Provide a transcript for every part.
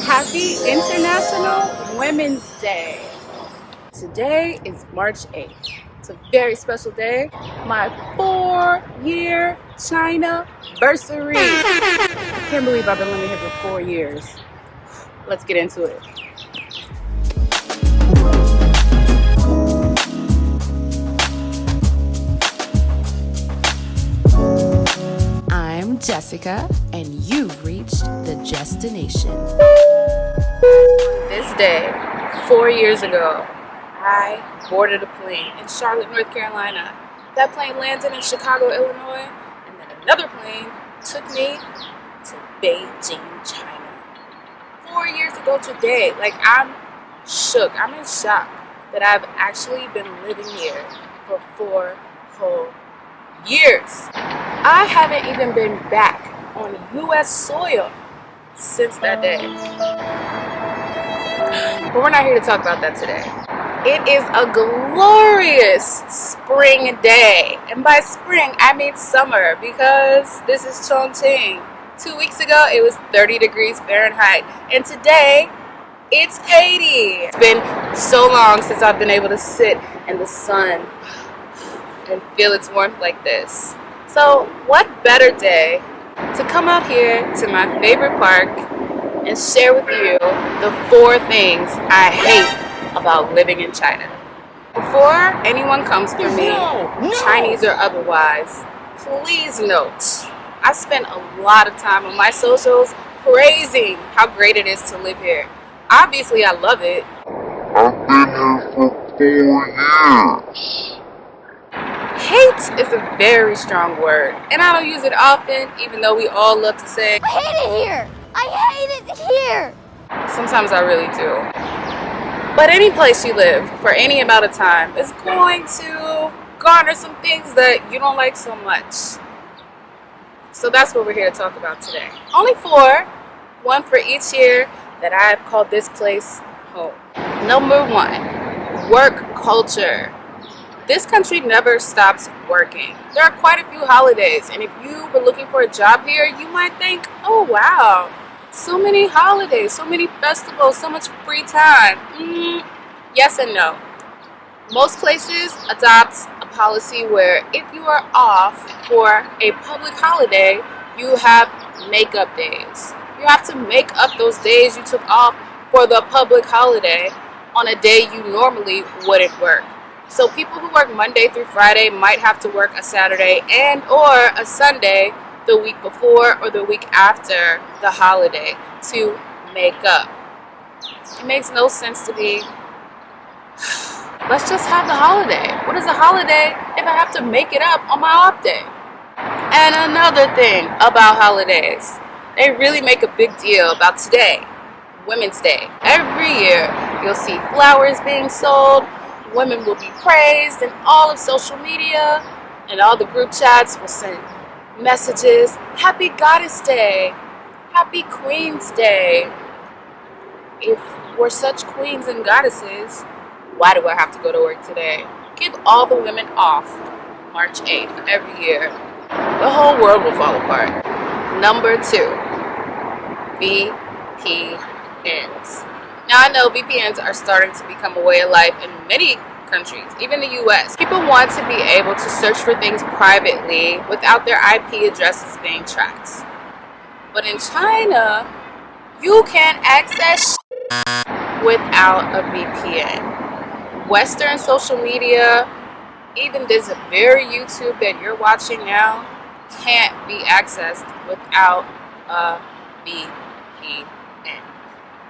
Happy International Women's Day. Today is March 8th. It's a very special day. My 4-year China versary. I can't believe I've been living here for 4 years. Let's get into it. I'm Jessica, and you've reached the destination. This day, 4 years ago, I boarded a plane in Charlotte, North Carolina. That plane landed in Chicago, Illinois, and then another plane took me to Beijing, China. 4 years ago today, I'm shook. I'm in shock that I've actually been living here for 4 whole years. I haven't even been back on U.S. soil since that day. But we're not here to talk about that today. It is a glorious spring day. And by spring, I mean summer, because this is Chongqing. 2 weeks ago, it was 30 degrees Fahrenheit. And today, it's 80. It's been so long since I've been able to sit in the sun and feel its warmth like this. So what better day to come out here to my favorite park and share with you the 4 things I hate about living in China. Before anyone comes for me, Chinese or otherwise, please note, I spent a lot of time on my socials praising how great it is to live here. Obviously, I love it. I've been here for 4 years. Hate is a very strong word, and I don't use it often, even though we all love to say, I hate it here! I hate it here! Sometimes I really do. But any place you live for any amount of time is going to garner some things that you don't like so much. So that's what we're here to talk about today. Only 4, 1 for each year that I've called this place home. Number 1, work culture. This country never stops working. There are quite a few holidays, and if you were looking for a job here, you might think, oh wow, so many holidays, so many festivals, so much free time. Yes and no. Most places adopt a policy where if you are off for a public holiday, you have makeup days. You have to make up those days you took off for the public holiday on a day you normally wouldn't work. So people who work Monday through Friday might have to work a Saturday and or a Sunday the week before or the week after the holiday to make up. It makes no sense to me. Let's just have the holiday. What is a holiday if I have to make it up on my off day? And another thing about holidays, they really make a big deal about today, Women's Day. Every year you'll see flowers being sold. Women will be praised, and all of social media and all the group chats will send messages. Happy Goddess Day. Happy Queen's Day. If we're such queens and goddesses, why do I have to go to work today? Give all the women off March 8th every year. The whole world will fall apart. Number 2, VPN'S. Now I know VPNs are starting to become a way of life in many countries, even the US. People want to be able to search for things privately without their IP addresses being tracked. But in China, you can't access without a VPN. Western social media, even this very YouTube that you're watching now, can't be accessed without a VPN.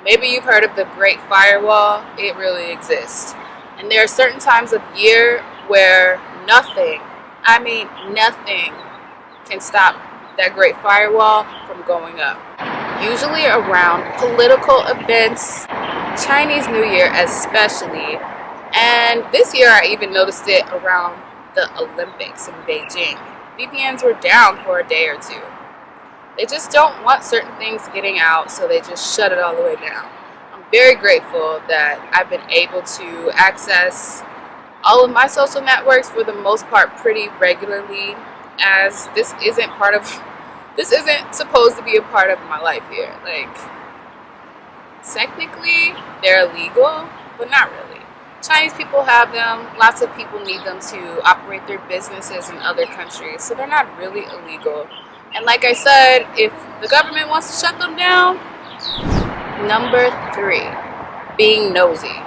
Maybe you've heard of the Great Firewall. It really exists. And there are certain times of year where nothing, I mean nothing, can stop that Great Firewall from going up. Usually around political events, Chinese New Year especially, and this year I even noticed it around the Olympics in Beijing. VPNs were down for a day or 2. They just don't want certain things getting out, so they just shut it all the way down. I'm very grateful that I've been able to access all of my social networks for the most part pretty regularly, as this isn't part of This isn't supposed to be a part of my life here. Like, technically, they're illegal, but not really. Chinese people have them. Lots of people need them to operate their businesses in other countries, so they're not really illegal. And like I said, if the government wants to shut them down, number 3, being nosy.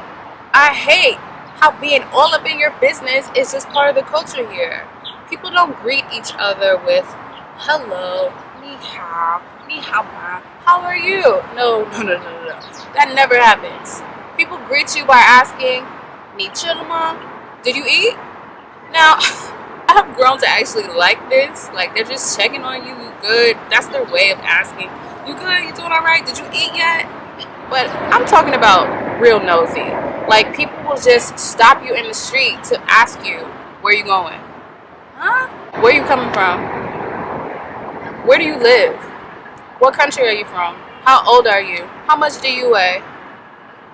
I hate how being all up in your business is just part of the culture here. People don't greet each other with hello, ni hao, ma, how are you? No. That never happens. People greet you by asking, ni chilma, did you eat? Now, I have grown to actually like this. Like, they're just checking on you, you good? That's their way of asking, you good? You doing all right? Did you eat yet? But I'm talking about real nosy. Like, people will just stop you in the street to ask you, where you going? Huh? Where you coming from? Where do you live? What country are you from? How old are you? How much do you weigh?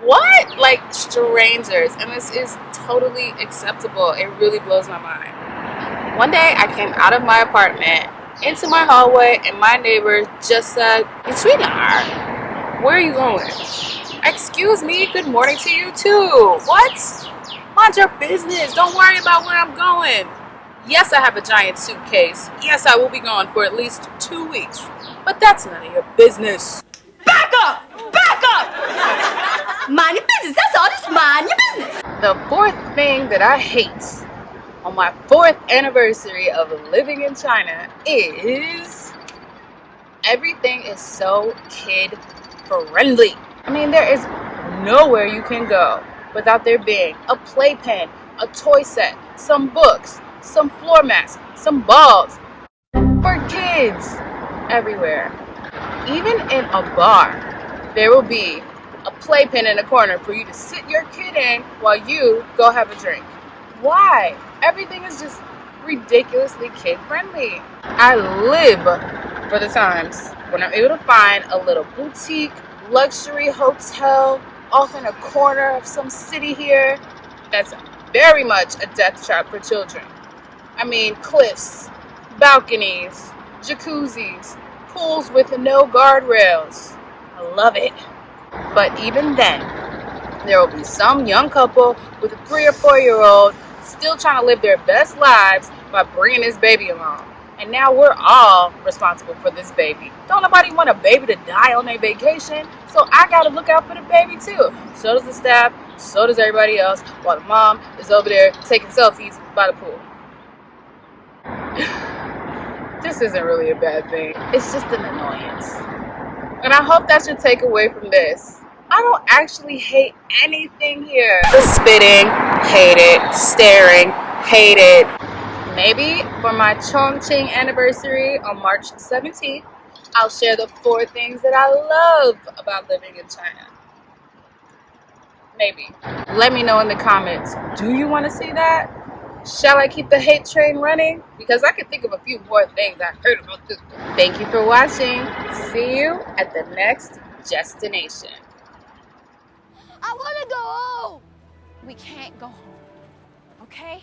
What? Like, strangers. And this is totally acceptable. It really blows my mind. One day I came out of my apartment into my hallway and my neighbor just said, Katrina, where are you going? Excuse me, good morning to you too. What? Mind your business. Don't worry about where I'm going. Yes, I have a giant suitcase. Yes, I will be gone for at least 2 weeks. But that's none of your business. Back up! Back up! Mind your business. That's all. Just mind your business. The 4th thing that I hate on my 4th anniversary of living in China is everything is so kid friendly. I mean, there is nowhere you can go without there being a playpen, a toy set, some books, some floor mats, some balls for kids everywhere. Even in a bar, there will be a playpen in the corner for you to sit your kid in while you go have a drink. Why? Everything is just ridiculously kid friendly. I live for the times when I'm able to find a little boutique luxury hotel off in a corner of some city here that's very much a death trap for children. I mean, cliffs, balconies, jacuzzis, pools with no guardrails. I love it. But even then, there will be some young couple with a 3 or 4-year-old still trying to live their best lives by bringing this baby along. And now we're all responsible for this baby. Don't nobody want a baby to die on their vacation, so I gotta look out for the baby too. So does the staff, so does everybody else, while the mom is over there taking selfies by the pool. This isn't really a bad thing. It's just an annoyance. And I hope that's your takeaway from this. I don't actually hate anything here. The spitting, hate it. Staring, hate it. Maybe for my Chongqing anniversary on March 17th, I'll share the 4 things that I love about living in China. Maybe. Let me know in the comments. Do you want to see that? Shall I keep the hate train running? Because I can think of a few more things I heard about this. Thank you for watching. See you at the next destination. I want to go home. We can't go home, okay?